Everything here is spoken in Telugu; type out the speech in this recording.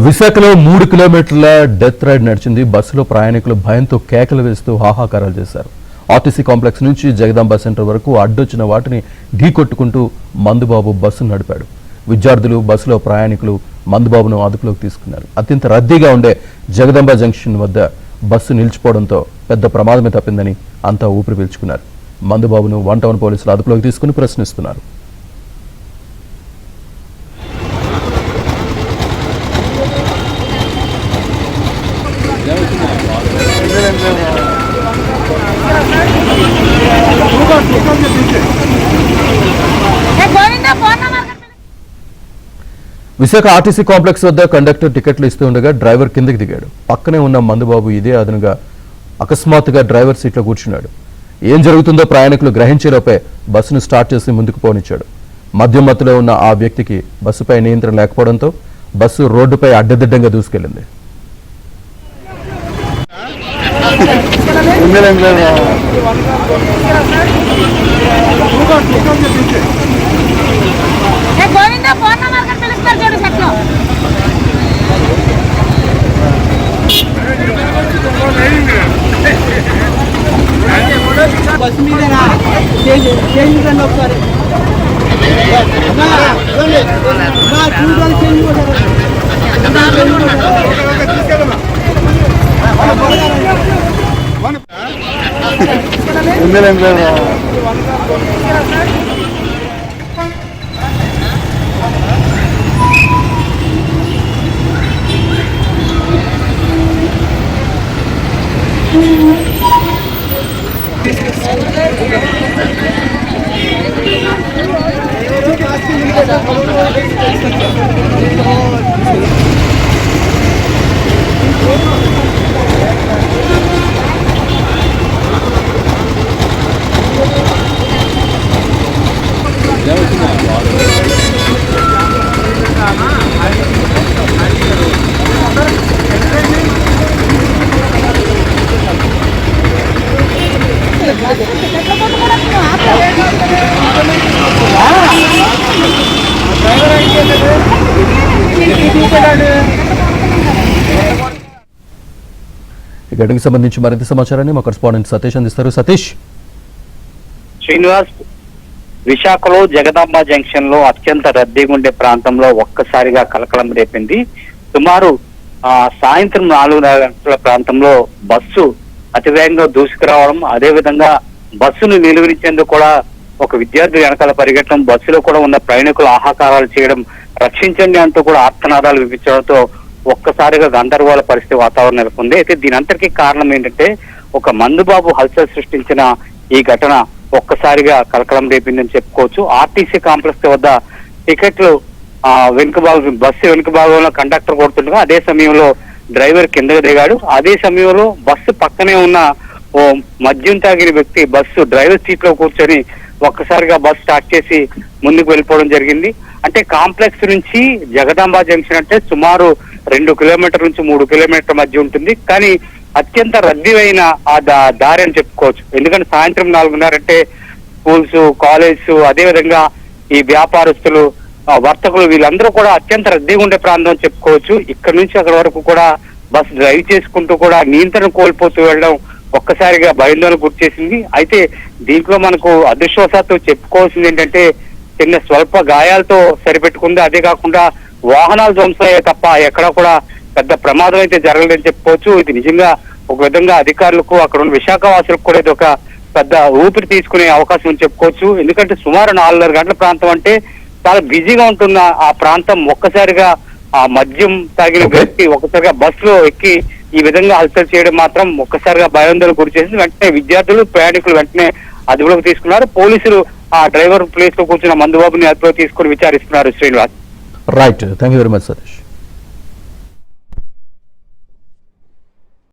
విశాఖలో 3 కిలోమీటర్ల డెత్ రైడ్ నడిచింది. బస్సులో ప్రయాణికులు భయంతో కేకలు వేస్తూ హాహాకారాలు చేశారు. ఆర్టీసీ కాంప్లెక్స్ నుంచి జగదాంబ సెంటర్ వరకు అడ్డొచ్చిన వాటిని ఢీకొట్టుకుంటూ మందుబాబు బస్సును నడిపాడు. విద్యార్థులు, బస్సులో ప్రయాణికులు మందుబాబును అదుపులోకి తీసుకున్నారు. అత్యంత రద్దీగా ఉండే జగదాంబ జంక్షన్ వద్ద బస్సు నిలిచిపోవడంతో పెద్ద ప్రమాదమే తప్పిందని అంతా ఊపిరి పీల్చుకున్నారు. మందుబాబును వన్ టౌన్ పోలీసులు అదుపులోకి తీసుకుని ప్రశ్నిస్తున్నారు. విశాఖ ఆర్టీసీ కాంప్లెక్స్ వద్ద కండక్టర్ టికెట్లు ఇస్తూ ఉండగా డ్రైవర్ కిందకి దిగాడు. పక్కనే ఉన్న మందుబాబు ఇదే అదనుగా అకస్మాత్తుగా డ్రైవర్ సీట్లో కూర్చున్నాడు. ఏం జరుగుతుందో ప్రయాణికులు గ్రహించేలోపే బస్సును స్టార్ట్ చేసి ముందుకు పోనిచ్చాడు. మద్యం మత్తులో ఉన్న ఆ వ్యక్తికి బస్సుపై నియంత్రణ లేకపోవడంతో బస్సు రోడ్డుపై అడ్డదిడ్డంగా దూసుకెళ్లింది. బస్ మీద చేంజ్ ఒకసారి ఈ ఘటనకు సంబంధించి మరింత సమాచారాన్ని మా కరెస్పాండెంట్ సతీష్ అందిస్తారు. సతీష్. శ్రీనివాస్, విశాఖలో జగదాంబ జంక్షన్ లో అత్యంత రద్దీగా ఉండే ప్రాంతంలో ఒక్కసారిగా కలకలం రేపింది. సుమారు సాయంత్రం 4 గంటల ప్రాంతంలో బస్సు అతివేగంగా దూసుకురావడం, అదేవిధంగా బస్సును నిలువరించేందుకు కూడా ఒక విద్యార్థి వెనకాల పరిగెట్టడం, బస్సులో కూడా ఉన్న ప్రయాణికులు ఆహాకారాలు చేయడం, రక్షించండి అంటూ కూడా ఆర్తనాదాలు వినిపించడంతో ఒక్కసారిగా గందరగోళ పరిస్థితి వాతావరణం నెలకొంది. అయితే దీని అంతటికీ కారణం ఏంటంటే ఒక మందుబాబు హల్చల్ సృష్టించిన ఈ ఘటన ఒక్కసారిగా కలకలం రేపిందని చెప్పుకోవచ్చు. ఆర్టీసీ కాంప్లెక్స్ వద్ద టికెట్లు బస్సు వెనుక భాగంలో కండక్టర్ కొడుతుండగా అదే సమయంలో డ్రైవర్ కిందకు దిగాడు. అదే సమయంలో బస్సు పక్కనే ఉన్న ఓ మద్యం తాగిన వ్యక్తి బస్సు డ్రైవర్ సీట్ లో కూర్చొని ఒక్కసారిగా బస్సు స్టార్ట్ చేసి ముందుకు వెళ్ళిపోవడం జరిగింది. అంటే కాంప్లెక్స్ నుంచి జగదాంబ జంక్షన్ అంటే సుమారు 2 కిలోమీటర్ల నుంచి 3 కిలోమీటర్ల మధ్య ఉంటుంది. కానీ అత్యంత రద్దీ అయిన ఆ దారి అని చెప్పుకోవచ్చు. ఎందుకంటే సాయంత్రం 4:30 అంటే స్కూల్స్, కాలేజ్, అదేవిధంగా ఈ వ్యాపారస్తులు, వర్తకులు వీళ్ళందరూ కూడా అత్యంత రద్దీగా ఉండే ప్రాంతం అని చెప్పుకోవచ్చు. ఇక్కడ నుంచి అక్కడ వరకు కూడా బస్ డ్రైవ్ చేసుకుంటూ కూడా నియంత్రణ కోల్పోతూ వెళ్ళడం ఒక్కసారిగా భయందోళన గురి చేసింది. అయితే దీంట్లో మనకు అదృష్టవశాత్తు చెప్పుకోవాల్సింది ఏంటంటే చిన్న స్వల్ప గాయాలతో సరిపెట్టుకుంది. అదే కాకుండా వాహనాలు ధ్వంసమయ్యాయి తప్ప ఎక్కడ కూడా పెద్ద ప్రమాదం అయితే జరగలేదని చెప్పుకోవచ్చు. ఇది నిజంగా ఒక విధంగా అధికారులకు, అక్కడ ఉన్న విశాఖ వాసులకు కూడా ఇది ఒక పెద్ద ఊపిరి తీసుకునే అవకాశం అని చెప్పుకోవచ్చు. ఎందుకంటే సుమారు 4:30 గంటల ప్రాంతం అంటే చాలా బిజీగా ఉంటున్న ఆ ప్రాంతం ఒక్కసారిగా ఆ మద్యం తాగిన వ్యక్తి ఒక్కసారిగా బస్సులో ఎక్కి ఈ విధంగా హల్చల్ చేయడం మాత్రం ఒక్కసారిగా భయాందోళన గురి చేసింది. వెంటనే విద్యార్థులు, ప్రయాణికులు వెంటనే అదుపులోకి తీసుకున్నారు. పోలీసులు ఆ డ్రైవర్ ప్లేస్ లో కూర్చున్న మందుబాబుని అదుపులోకి తీసుకుని విచారిస్తున్నారు. Srinivas. Right, thank you very much Satish.